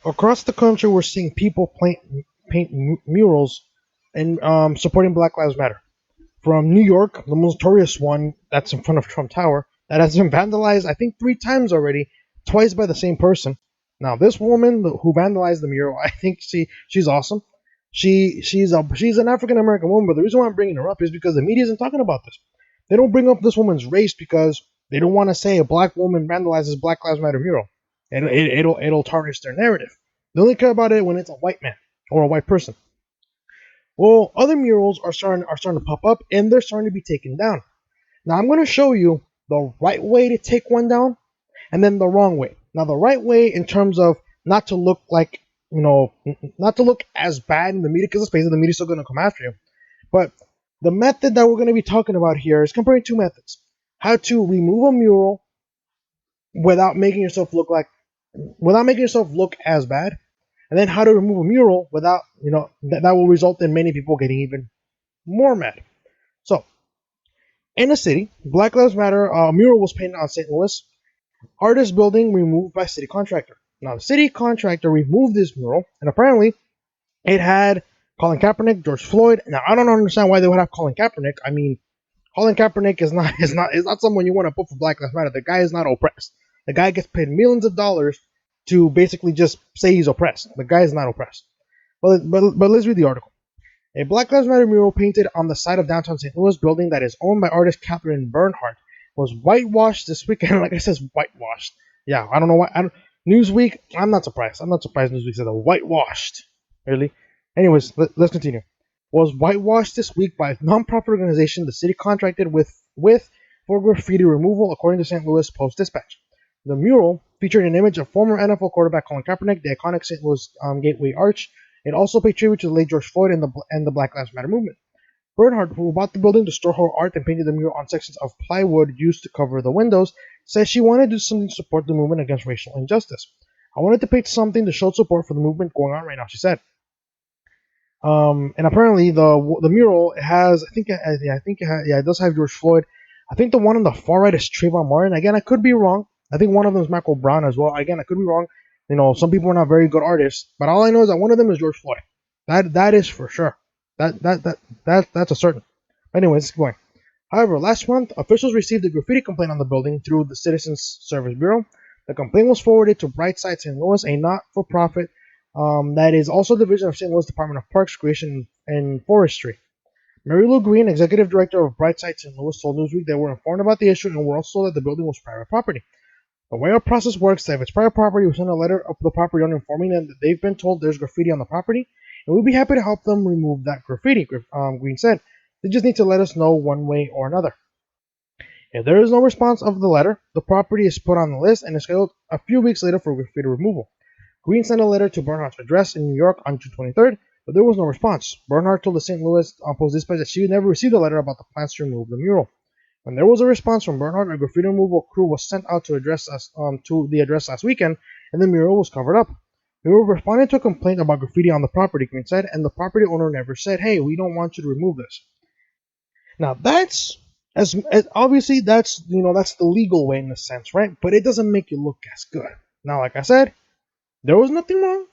Across the country, we're seeing people paint murals and supporting Black Lives Matter. From New York, the most notorious one that's in front of Trump Tower, that has been vandalized, I think, 3 times already, twice by the same person. Now, this woman who vandalized the mural, I think she's awesome. She's an African American woman, but the reason why I'm bringing her up is because the media isn't talking about this. They don't bring up this woman's race because they don't want to say a black woman vandalizes Black Lives Matter mural, and it'll tarnish their narrative. They only care about it when it's a white man or a white person. Well, other murals are starting to pop up, and they're starting to be taken down. Now, I'm going to show you the right way to take one down, and then the wrong way. Now, the right way in terms of not to look like, not to look as bad in the media, because let's face it, the media's still going to come after you. But the method that we're going to be talking about here is comparing two methods: how to remove a mural without making yourself look as bad, and then how to remove a mural without, that will result in many people getting even more mad. So, in the city, Black Lives Matter mural was painted on St. Louis Artist Building, removed by city contractor. Now, the city contractor removed this mural, and apparently it had Colin Kaepernick, George Floyd. Now, I don't understand why they would have Colin Kaepernick. I mean, Colin Kaepernick is not someone you want to put for Black Lives Matter. The guy is not oppressed. The guy gets paid millions of dollars to basically just say he's oppressed. The guy is not oppressed. But let's read the article. A Black Lives Matter mural painted on the side of downtown St. Louis building that is owned by artist Catherine Bernhardt was whitewashed this weekend. Like I said, whitewashed. Yeah, I don't know why. Newsweek, I'm not surprised. Newsweek said whitewashed. Really? Anyways, let's continue. Was whitewashed this week by a nonprofit organization the city contracted with for graffiti removal, according to St. Louis Post-Dispatch. The mural featured an image of former NFL quarterback Colin Kaepernick, the iconic St. Louis Gateway Arch. It also paid tribute to the late George Floyd and the Black Lives Matter movement. Bernhardt, who bought the building to store her art and painted the mural on sections of plywood used to cover the windows, says she wanted to do something to support the movement against racial injustice. I wanted to paint something to show support for the movement going on right now, she said. And apparently the mural has, it does have George Floyd. I think the one on the far right is Trayvon Martin. Again, I could be wrong. I think one of them is Michael Brown as well. Again, I could be wrong. Some people are not very good artists, but all I know is that one of them is George Floyd. That is for sure. That's a certain. Anyways, let's keep going. However, last month, officials received a graffiti complaint on the building through the Citizens Service Bureau. The complaint was forwarded to Brightside St. Louis, a not-for-profit that is also a division of St. Louis Department of Parks, Recreation, and Forestry. Mary Lou Green, executive director of Brightside St. Louis, told Newsweek they were informed about the issue and were also told that the building was private property. The way our process works, that if it's private property, we send a letter up to the property owner informing them that they've been told there's graffiti on the property, and we'd be happy to help them remove that graffiti, Green said. They just need to let us know one way or another. If there is no response of the letter, the property is put on the list and is scheduled a few weeks later for graffiti removal. Green sent a letter to Bernhardt's address in New York on June 23rd, but there was no response. Bernhardt told the St. Louis Post-Dispatch that she never received a letter about the plans to remove the mural. When there was a response from Bernhardt, a graffiti removal crew was sent out to the address last weekend, and the mural was covered up. We were responding to a complaint about graffiti on the property, Green said, and the property owner never said, "Hey, we don't want you to remove this." Now that's as obviously that's the legal way in a sense, right? But it doesn't make you look as good. Now, like I said, there was nothing wrong.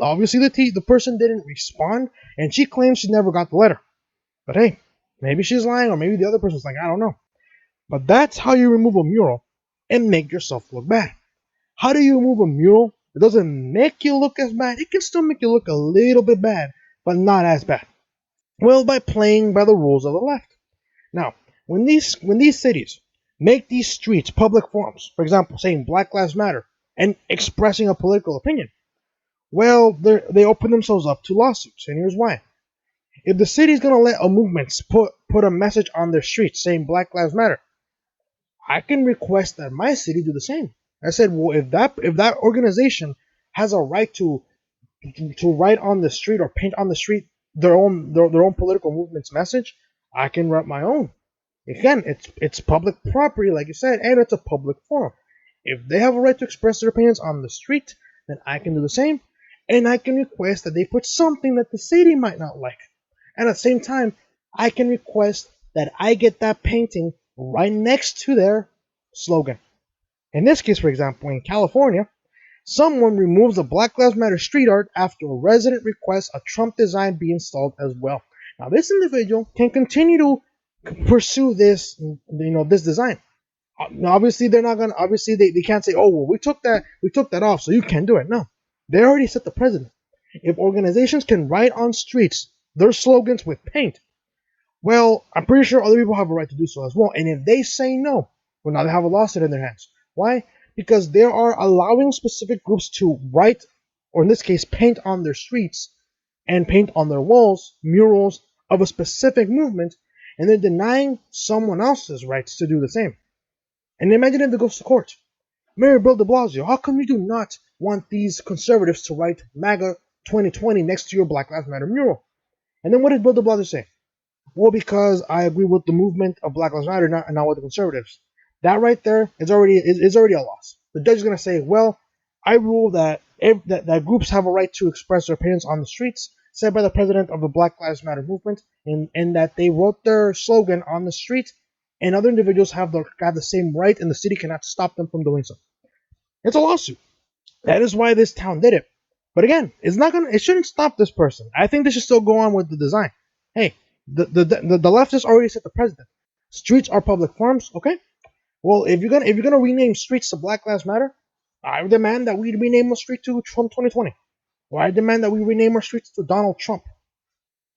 Obviously the person didn't respond, and she claims she never got the letter. But hey, maybe she's lying, or maybe the other person's lying. I don't know. But that's how you remove a mural and make yourself look bad. How do you remove a mural? It doesn't make you look as bad. It can still make you look a little bit bad, but not as bad. Well, by playing by the rules of the left. Now, when these cities make these streets public forums, for example, saying Black Lives Matter and expressing a political opinion, well, they open themselves up to lawsuits, and here's why. If the city's gonna let a movement put a message on their streets saying Black Lives Matter, I can request that my city do the same. I said, well, if that organization has a right to write on the street or paint on the street their own political movement's message, I can write my own. Again, it's public property, like you said, and it's a public forum. If they have a right to express their opinions on the street, then I can do the same, and I can request that they put something that the city might not like. And at the same time, I can request that I get that painting right next to their slogan. In this case, for example, in California, Someone removes a Black Lives Matter street art after a resident requests a Trump design be installed as well. Now, this individual can continue to pursue this design. Now, obviously, they're not gonna. Obviously, they can't say, "Oh, well, we took that off, so you can't do it." No, they already set the precedent. If organizations can write on streets their slogans with paint, well, I'm pretty sure other people have a right to do so as well. And if they say no, well, now they have a lawsuit in their hands. Why? Because they are allowing specific groups to write, or in this case, paint on their streets and paint on their walls murals of a specific movement, and they're denying someone else's rights to do the same. And imagine if it goes to court. Mayor Bill de Blasio, how come you do not want these conservatives to write MAGA 2020 next to your Black Lives Matter mural? And then what did Bill de Blasio say? Well, because I agree with the movement of Black Lives Matter, not with the conservatives. That right there is already a loss. The judge is going to say, well, I rule that groups have a right to express their opinions on the streets, said by the president of the Black Lives Matter movement, and that they wrote their slogan on the street, and other individuals have the same right, and the city cannot stop them from doing so. It's a lawsuit. That is why this town did it. But again, it shouldn't stop this person. I think they should still go on with the design. Hey, the leftists already set the precedent. Streets are public forums, okay? Well, if you're gonna rename streets to Black Lives Matter, I demand that we rename a street to Trump 2020. Or I demand that we rename our streets to Donald Trump.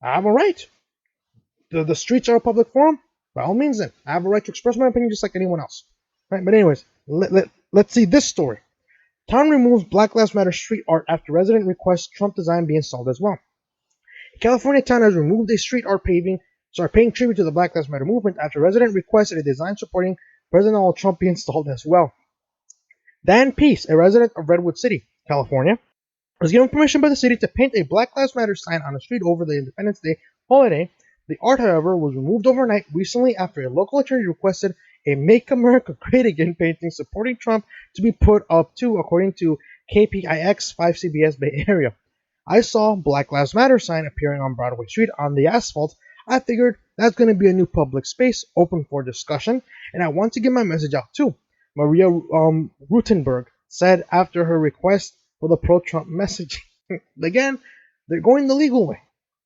I have a right. The streets are a public forum. By all means, then I have a right to express my opinion just like anyone else. Right? But anyways, let's see this story. Town removes Black Lives Matter street art after resident requests Trump design be installed as well. California town has removed a street art paying tribute to the Black Lives Matter movement after resident requested a design supporting President Donald Trump be installed as well. Dan Peace, a resident of Redwood City, California, was given permission by the city to paint a Black Lives Matter sign on a street over the Independence Day holiday. The art, however, was removed overnight recently after a local attorney requested a Make America Great Again painting supporting Trump to be put up too, according to KPIX 5 CBS Bay Area. I saw Black Lives Matter sign appearing on Broadway Street on the asphalt. I figured that's going to be a new public space open for discussion, and I want to get my message out too. Maria Rutenberg said after her request for the pro-Trump message. Again, they're going the legal way.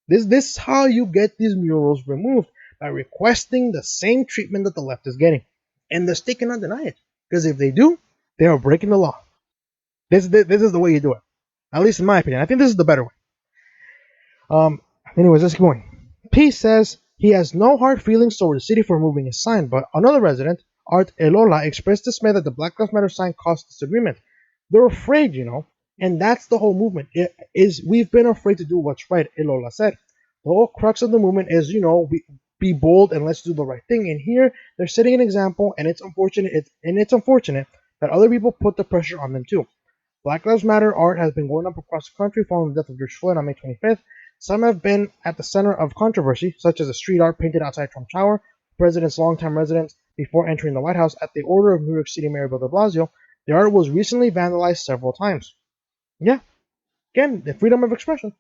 This is how you get these murals removed, by requesting the same treatment that the left is getting. And the state cannot deny it, because if they do, they are breaking the law. This is the way you do it. At least in my opinion. I think this is the better way. Anyways, let's keep going. P says he has no hard feelings toward the city for removing his sign, but another resident, Art Elola, expressed dismay that the Black Lives Matter sign caused disagreement. They're afraid, and that's the whole movement. We've been afraid to do what's right, Elola said. The whole crux of the movement is, be bold and let's do the right thing. And here they're setting an example, and it's unfortunate that other people put the pressure on them too. Black Lives Matter art has been going up across the country following the death of George Floyd on May 25th. Some have been at the center of controversy, such as the street art painted outside Trump Tower, the president's longtime residence before entering the White House at the order of New York City Mayor Bill de Blasio. The art was recently vandalized several times. Yeah, again, the freedom of expression.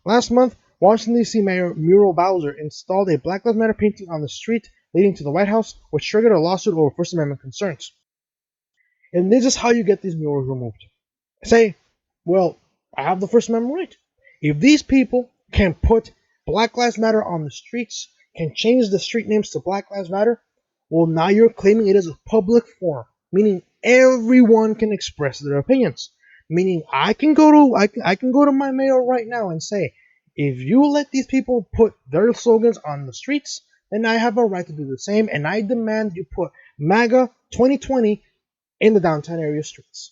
Last month, Washington, D.C. Mayor Muriel Bowser installed a Black Lives Matter painting on the street leading to the White House, which triggered a lawsuit over First Amendment concerns. And this is how you get these murals removed. Say, well, I have the First Amendment right. If these people can put Black Lives Matter on the streets, can change the street names to Black Lives Matter, well, now you're claiming it is a public forum, meaning everyone can express their opinions. Meaning I can go to my mayor right now and say, if you let these people put their slogans on the streets, then I have a right to do the same, and I demand you put MAGA 2020 in the downtown area streets.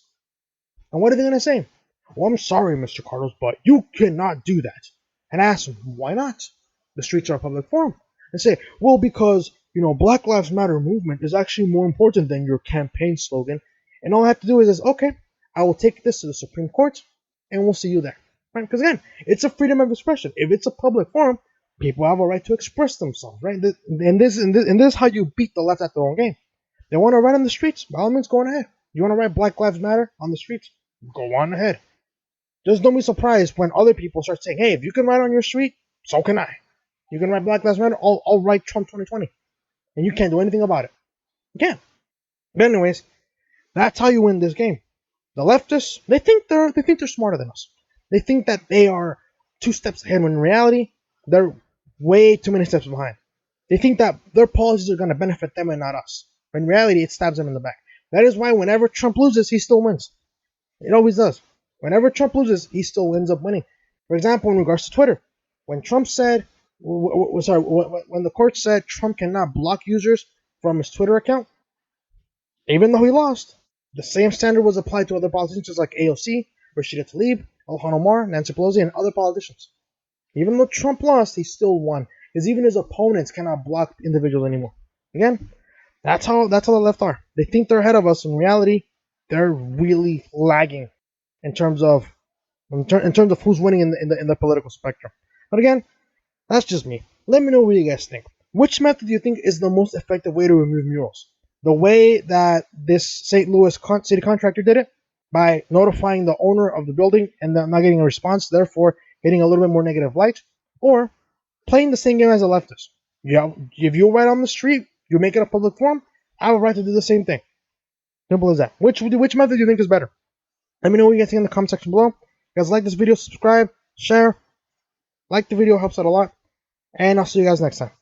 And what are they going to say? Well, I'm sorry, Mr. Carlos, but you cannot do that. And I ask them, why not? The streets are a public forum. And say, well, because, Black Lives Matter movement is actually more important than your campaign slogan. And all I have to do is, okay, I will take this to the Supreme Court, and we'll see you there. Right? Because again, it's a freedom of expression. If it's a public forum, people have a right to express themselves, right? And this is how you beat the left at their own game. They want to write on the streets, by all means, go on ahead. You want to write Black Lives Matter on the streets? Go on ahead. Just don't be surprised when other people start saying, hey, if you can write on your street, so can I. You can write Black Lives Matter, I'll write Trump 2020. And you can't do anything about it. You can't. But anyways, that's how you win this game. The leftists, they think they're smarter than us. They think that they are 2 steps ahead when in reality they're way too many steps behind. They think that their policies are going to benefit them and not us. But in reality, it stabs them in the back. That is why whenever Trump loses, he still wins. It always does. Whenever Trump loses, he still ends up winning. For example, in regards to Twitter, when Trump said, when the court said Trump cannot block users from his Twitter account, even though he lost, the same standard was applied to other politicians like AOC, Rashida Tlaib, Ilhan Omar, Nancy Pelosi, and other politicians. Even though Trump lost, he still won, because even his opponents cannot block individuals anymore. Again, that's how the left are. They think they're ahead of us. In reality, they're really lagging in terms of who's winning in the political spectrum. But again, that's just me. Let me know what you guys think. Which method do you think is the most effective way to remove murals? The way that this St. Louis city contractor did it, by notifying the owner of the building and not getting a response, therefore getting a little bit more negative light, or playing the same game as a leftist. If you're right on the street, you make it a public forum, I have a right to do the same thing. Simple as that. Which method do you think is better? Let me know what you guys think in the comment section below. If you guys like this video, subscribe, share. Like the video, helps out a lot. And I'll see you guys next time.